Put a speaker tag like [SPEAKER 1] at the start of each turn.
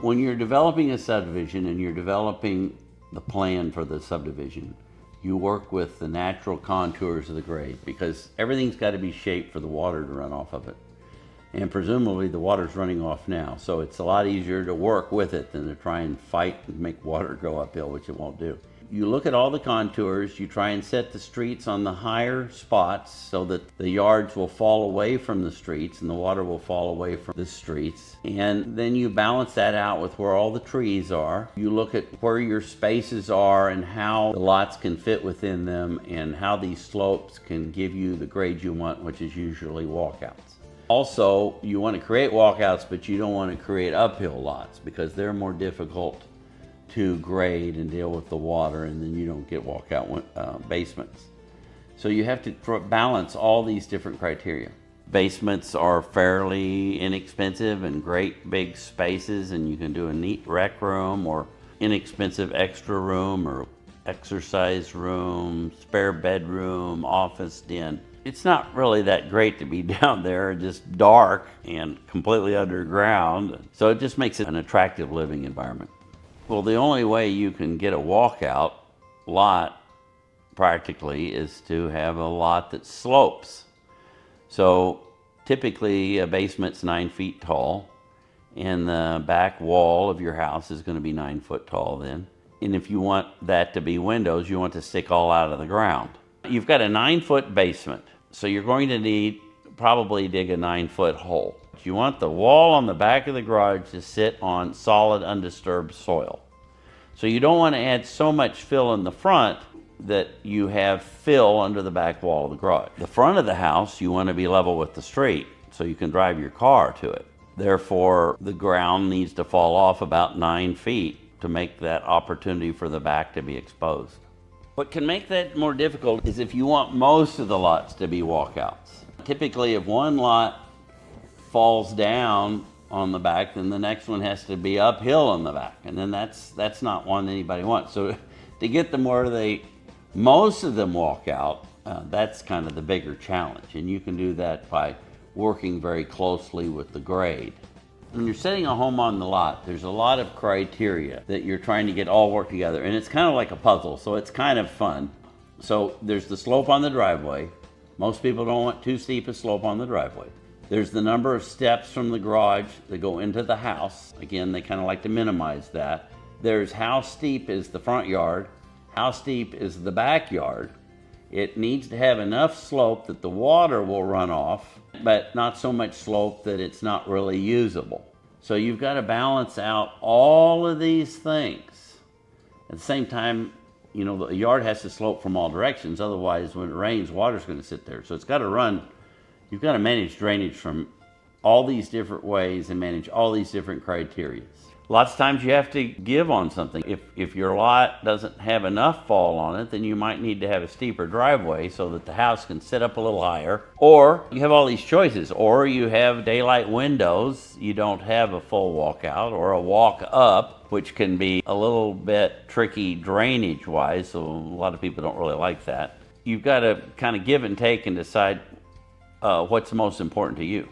[SPEAKER 1] When you're developing a subdivision and you're developing the plan for the subdivision, you work with the natural contours of the grade because everything's got to be shaped for the water to run off of it. And presumably the water's running off now, so it's a lot easier to work with it than to try and fight and make water go uphill, which it won't do. You look at all the contours, you try and set the streets on the higher spots so that the yards will fall away from the streets and the water will fall away from the streets. And then you balance that out with where all the trees are. You look at where your spaces are and how the lots can fit within them and how these slopes can give you the grade you want, which is usually walkouts. Also, you want to create walkouts, but you don't want to create uphill lots because they're more difficult to grade and deal with the water, and then you don't get walkout basements. So you have to balance all these different criteria. Basements are fairly inexpensive and great big spaces, and you can do a neat rec room or inexpensive extra room or exercise room, spare bedroom, office den. It's not really that great to be down there, just dark and completely underground. So it just makes it an attractive living environment. Well, the only way you can get a walkout lot practically is to have a lot that slopes. So typically a basement's 9 feet tall and the back wall of your house is going to be 9 foot tall then. And if you want that to be windows, you want to stick all out of the ground. You've got a 9-foot basement, so you're going to need probably dig a 9-foot hole. You want the wall on the back of the garage to sit on solid undisturbed soil. So you don't want to add so much fill in the front that you have fill under the back wall of the garage. The front of the house you want to be level with the street so you can drive your car to it. Therefore, the ground needs to fall off about 9 feet to make that opportunity for the back to be exposed. What can make that more difficult is if you want most of the lots to be walkouts. Typically, if one lot falls down on the back, then the next one has to be uphill on the back, and then that's not one anybody wants. So to get them where most of them walk out, that's kind of the bigger challenge, and you can do that by working very closely with the grade. When you're setting a home on the lot, there's a lot of criteria that you're trying to get all work together, and it's kind of like a puzzle, so it's kind of fun. So there's the slope on the driveway. Most people don't want too steep a slope on the driveway. There's the number of steps from the garage that go into the house. Again, they kind of like to minimize that. There's how steep is the front yard, how steep is the backyard. It needs to have enough slope that the water will run off, but not so much slope that it's not really usable. So you've got to balance out all of these things. At the same time, you know, the yard has to slope from all directions. Otherwise, when it rains, water's going to sit there. So it's got to run. You've got to manage drainage from all these different ways and manage all these different criteria. Lots of times you have to give on something. If your lot doesn't have enough fall on it, then you might need to have a steeper driveway so that the house can sit up a little higher. Or you have all these choices. Or you have daylight windows, you don't have a full walkout, or a walk up, which can be a little bit tricky drainage-wise, so a lot of people don't really like that. You've got to kind of give and take and decide what's most important to you.